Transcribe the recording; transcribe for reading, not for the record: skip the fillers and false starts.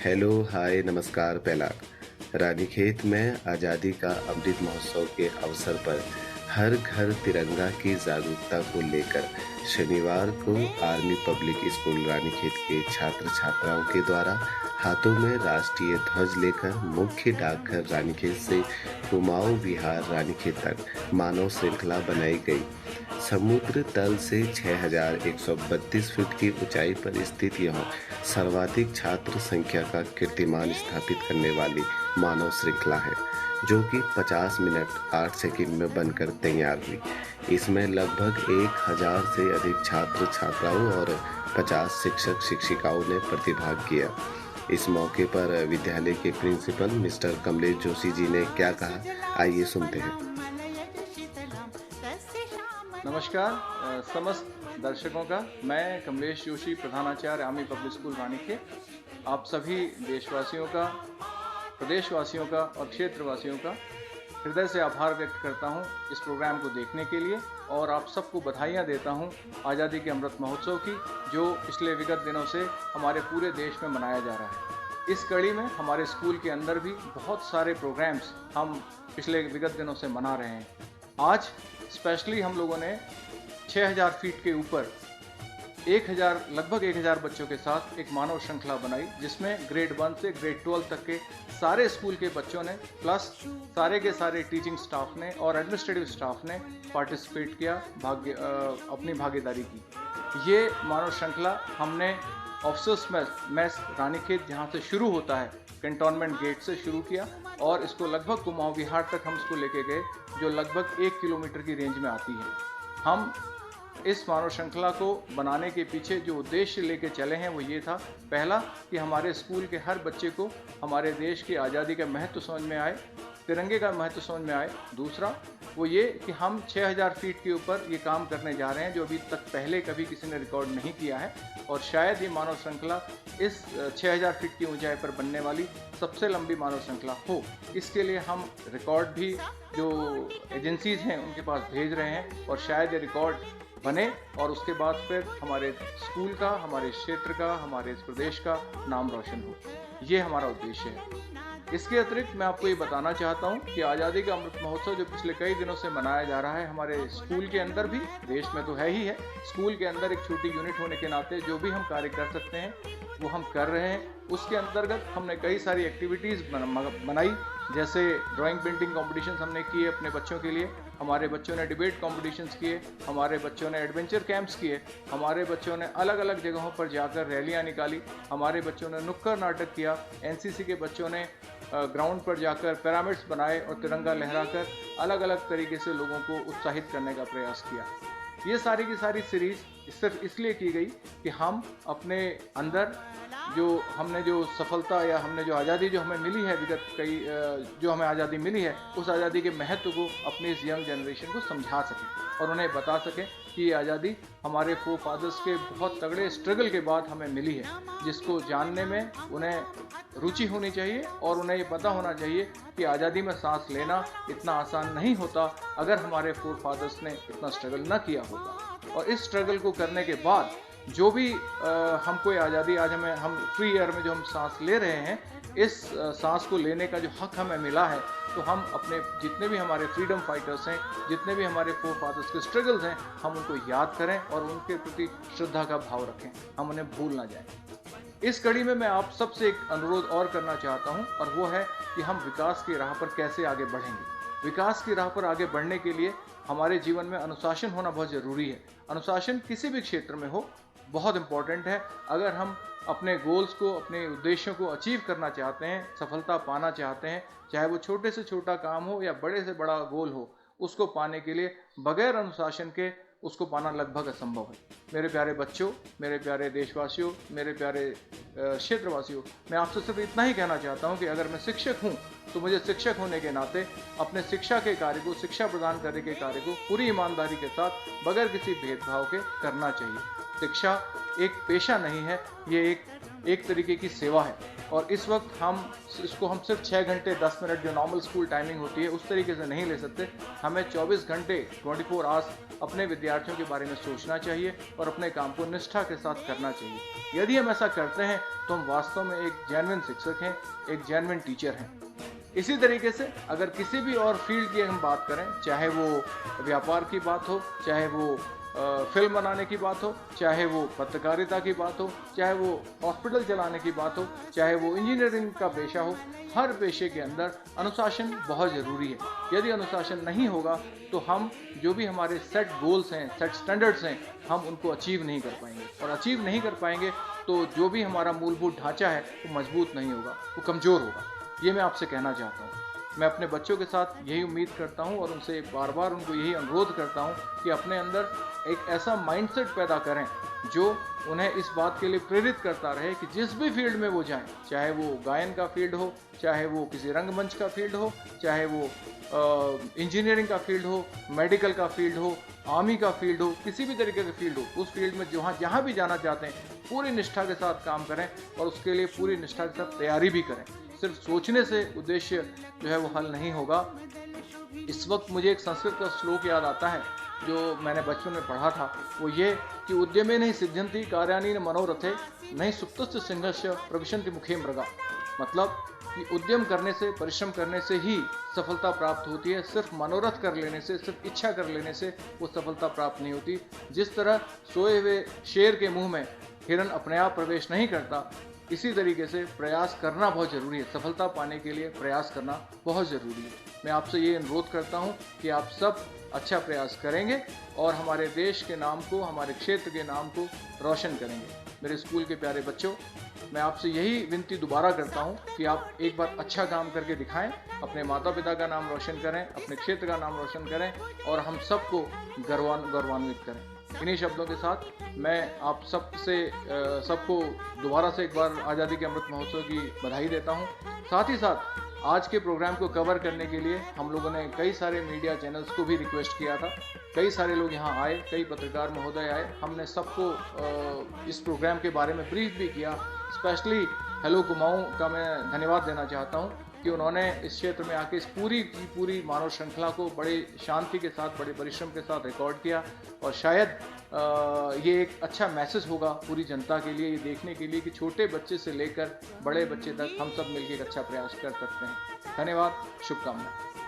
Hello, हाय, नमस्कार पहला। रानीखेत में आज़ादी का अमृत महोत्सव के अवसर पर हर घर तिरंगा की जागरूकता को लेकर शनिवार को आर्मी पब्लिक स्कूल रानीखेत के छात्र छात्राओं के द्वारा हाथों में राष्ट्रीय ध्वज लेकर मुख्य डाकघर रानीखेत से कुमाऊं विहार रानीखेत तक मानव श्रृंखला बनाई गई। समुद्र तल से 6132 फीट की ऊंचाई पर स्थित यह सर्वाधिक छात्र संख्या का कीर्तिमान स्थापित करने वाली मानव श्रृंखला है, जो कि 50 मिनट 8 सेकंड में बनकर तैयार हुई। इसमें लगभग 1000 से अधिक छात्र छात्राओं और 50 शिक्षक शिक्षिकाओं ने प्रतिभाग किया। इस मौके पर विद्यालय के प्रिंसिपल मिस्टर कमलेश जोशी जी ने क्या कहा, आइए सुनते हैं। नमस्कार समस्त दर्शकों का, मैं कमलेश जोशी, प्रधानाचार्य आर्मी पब्लिक स्कूल रानीखेत, आप सभी देशवासियों का, प्रदेशवासियों का और क्षेत्रवासियों का हृदय से आभार व्यक्त करता हूं इस प्रोग्राम को देखने के लिए, और आप सबको बधाइयां देता हूं आज़ादी के अमृत महोत्सव की, जो पिछले विगत दिनों से हमारे पूरे देश में मनाया जा रहा है। इस कड़ी में हमारे स्कूल के अंदर भी बहुत सारे प्रोग्राम्स हम पिछले विगत दिनों से मना रहे हैं। आज स्पेशली हम लोगों ने 6000 फीट के ऊपर लगभग 1000 बच्चों के साथ एक मानव श्रृंखला बनाई, जिसमें ग्रेड 1 से ग्रेड 12 तक के सारे स्कूल के बच्चों ने प्लस सारे के सारे टीचिंग स्टाफ ने और एडमिनिस्ट्रेटिव स्टाफ ने पार्टिसिपेट किया, अपनी भागीदारी की। ये मानव श्रृंखला हमने ऑफिसर्स मेस रानीखेत, जहाँ से शुरू होता है, कैंटोनमेंट गेट से शुरू किया और इसको लगभग कुमाऊं विहार तक हम इसको लेके गए, जो लगभग 1 किलोमीटर की रेंज में आती है। हम इस मानव श्रृंखला को बनाने के पीछे जो उद्देश्य लेके चले हैं वो ये था, पहला कि हमारे स्कूल के हर बच्चे को हमारे देश की आज़ादी का महत्व समझ में आए, तिरंगे का महत्व समझ में आए। दूसरा वो ये कि हम 6000 फीट के ऊपर ये काम करने जा रहे हैं, जो अभी तक पहले कभी किसी ने रिकॉर्ड नहीं किया है, और शायद ये मानव श्रृंखला इस 6000 फीट की ऊंचाई पर बनने वाली सबसे लंबी मानव श्रृंखला हो। इसके लिए हम रिकॉर्ड भी जो एजेंसीज हैं उनके पास भेज रहे हैं, और शायद ये रिकॉर्ड बने और उसके बाद फिर हमारे स्कूल का, हमारे क्षेत्र का, हमारे इस प्रदेश का नाम रोशन हो। ये हमारा उद्देश्य है। इसके अतिरिक्त मैं आपको ये बताना चाहता हूँ कि आज़ादी का अमृत महोत्सव जो पिछले कई दिनों से मनाया जा रहा है, हमारे स्कूल के अंदर भी, देश में तो है ही है, स्कूल के अंदर एक छोटी यूनिट होने के नाते जो भी हम कार्य कर सकते हैं वो हम कर रहे हैं। उसके अंतर्गत हमने कई सारी एक्टिविटीज़ बनाई, जैसे ड्राइंग पेंटिंग कॉम्पिटिशन हमने किए अपने बच्चों के लिए, हमारे बच्चों ने डिबेट कॉम्पिटिशन्स किए, हमारे बच्चों ने एडवेंचर कैंप्स किए, हमारे बच्चों ने अलग अलग जगहों पर जाकर रैलियां निकाली, हमारे बच्चों ने नुक्कड़ नाटक किया, एनसीसी के बच्चों ने ग्राउंड पर जाकर पिरामिड्स बनाए और तिरंगा लहराकर अलग अलग तरीके से लोगों को उत्साहित करने का प्रयास किया। ये सारी की सारी सीरीज़ सिर्फ इसलिए की गई कि हम अपने अंदर हमने जो सफलता या हमने जो आज़ादी जो हमें मिली है, जो हमें आज़ादी मिली है, उस आज़ादी के महत्व को अपनी इस यंग जनरेशन को समझा सकें और उन्हें बता सकें कि ये आज़ादी हमारे फोर फादर्स के बहुत तगड़े स्ट्रगल के बाद हमें मिली है, जिसको जानने में उन्हें रुचि होनी चाहिए और उन्हें ये पता होना चाहिए कि आज़ादी में सांस लेना इतना आसान नहीं होता अगर हमारे फोर फादर्स ने इतना स्ट्रगल न किया होता। और इस स्ट्रगल को करने के बाद जो भी हमको आज़ादी आज हम फ्री एयर में जो हम सांस ले रहे हैं, इस सांस को लेने का जो हक हमें मिला है, तो हम अपने जितने भी हमारे फ्रीडम फाइटर्स हैं, जितने भी हमारे फोर फादर्स के स्ट्रगल्स हैं, हम उनको याद करें और उनके प्रति श्रद्धा का भाव रखें, हम उन्हें भूल ना जाएं। इस कड़ी में मैं आप सबसे एक अनुरोध और करना चाहता हूं, और वो है कि हम विकास की राह पर कैसे आगे बढ़ेंगे। विकास की राह पर आगे बढ़ने के लिए हमारे जीवन में अनुशासन होना बहुत ज़रूरी है। अनुशासन किसी भी क्षेत्र में हो बहुत इम्पॉर्टेंट है। अगर हम अपने गोल्स को, अपने उद्देश्यों को अचीव करना चाहते हैं, सफलता पाना चाहते हैं, चाहे वो छोटे से छोटा काम हो या बड़े से बड़ा गोल हो, उसको पाने के लिए बगैर अनुशासन के उसको पाना लगभग असंभव है। मेरे प्यारे बच्चों, मेरे प्यारे देशवासियों, मेरे प्यारे क्षेत्रवासियों, मैं आपसे सिर्फ इतना ही कहना चाहता हूँ कि अगर मैं शिक्षक हूँ तो मुझे शिक्षक होने के नाते अपने शिक्षा के कार्य को, शिक्षा प्रदान करने के कार्य को पूरी ईमानदारी के साथ बगैर किसी भेदभाव के करना चाहिए। शिक्षा एक पेशा नहीं है, ये एक तरीके की सेवा है। और इस वक्त हम सिर्फ 6 घंटे 10 मिनट जो नॉर्मल स्कूल टाइमिंग होती है उस तरीके से नहीं ले सकते। हमें 24 घंटे 24 आवर्स अपने विद्यार्थियों के बारे में सोचना चाहिए और अपने काम को निष्ठा के साथ करना चाहिए। यदि हम ऐसा करते हैं तो हम वास्तव में एक जेन्युइन शिक्षक हैं, एक जेन्युइन टीचर हैं। इसी तरीके से अगर किसी भी और फील्ड की हम बात करें, चाहे वो व्यापार की बात हो, चाहे वो फिल्म बनाने की बात हो, चाहे वो पत्रकारिता की बात हो, चाहे वो हॉस्पिटल चलाने की बात हो, चाहे वो इंजीनियरिंग का पेशा हो, हर पेशे के अंदर अनुशासन बहुत ज़रूरी है। यदि अनुशासन नहीं होगा तो हम जो भी हमारे सेट गोल्स हैं, सेट स्टैंडर्ड्स हैं, हम उनको अचीव नहीं कर पाएंगे, और अचीव नहीं कर पाएंगे तो जो भी हमारा मूलभूत ढांचा है वो मजबूत नहीं होगा, वो कमज़ोर होगा। ये मैं आपसे कहना चाहता हूँ। मैं अपने बच्चों के साथ यही उम्मीद करता हूँ और उनसे बार बार उनको यही अनुरोध करता हूँ कि अपने अंदर एक ऐसा माइंडसेट पैदा करें जो उन्हें इस बात के लिए प्रेरित करता रहे कि जिस भी फील्ड में वो जाएं, चाहे वो गायन का फील्ड हो, चाहे वो किसी रंगमंच का फील्ड हो, चाहे वो इंजीनियरिंग का फील्ड हो, मेडिकल का फील्ड हो, आर्मी का फील्ड हो, किसी भी तरीके का फील्ड हो, उस फील्ड में जहाँ भी जाना चाहते हैं पूरी निष्ठा के साथ काम करें और उसके लिए पूरी निष्ठा के साथ तैयारी भी करें। सिर्फ सोचने से उद्देश्य जो है वो हल नहीं होगा। इस वक्त मुझे एक संस्कृत का श्लोक याद आता है जो मैंने बचपन में पढ़ा था, वो ये कि उद्यमे नहीं सिद्ध्यन्ति कार्याणि न मनोरथे नहीं सुप्तस्य सिंहस्य प्रविशन्ति मुखे मृगा। मतलब कि उद्यम करने से, परिश्रम करने से ही सफलता प्राप्त होती है। सिर्फ मनोरथ कर लेने से, सिर्फ इच्छा कर लेने से वो सफलता प्राप्त नहीं होती। जिस तरह सोए हुए शेर के मुंह में हिरन अपने आप प्रवेश नहीं करता, इसी तरीके से प्रयास करना बहुत ज़रूरी है। सफलता पाने के लिए प्रयास करना बहुत ज़रूरी है। मैं आपसे ये अनुरोध करता हूँ कि आप सब अच्छा प्रयास करेंगे और हमारे देश के नाम को, हमारे क्षेत्र के नाम को रोशन करेंगे। मेरे स्कूल के प्यारे बच्चों, मैं आपसे यही विनती दोबारा करता हूँ कि आप एक बार अच्छा काम करके दिखाएं, अपने माता पिता का नाम रोशन करें, अपने क्षेत्र का नाम रोशन करें और हम सबको गौरवान्वित करें। इन्हीं शब्दों के साथ मैं आप सबको दोबारा से एक बार आज़ादी के अमृत महोत्सव की बधाई देता हूं। साथ ही साथ आज के प्रोग्राम को कवर करने के लिए हम लोगों ने कई सारे मीडिया चैनल्स को भी रिक्वेस्ट किया था। कई सारे लोग यहाँ आए, कई पत्रकार महोदय आए। हमने सबको इस प्रोग्राम के बारे में ब्रीफ भी किया। स्पेशली हेलो कुमाऊं का मैं धन्यवाद देना चाहता हूँ कि उन्होंने इस क्षेत्र में आके इस पूरी मानव श्रृंखला को बड़े शांति के साथ, बड़े परिश्रम के साथ रिकॉर्ड किया। और शायद ये एक अच्छा मैसेज होगा पूरी जनता के लिए, ये देखने के लिए कि छोटे बच्चे से लेकर बड़े बच्चे तक हम सब मिलकर एक अच्छा प्रयास कर सकते हैं। धन्यवाद, शुभकामनाएं।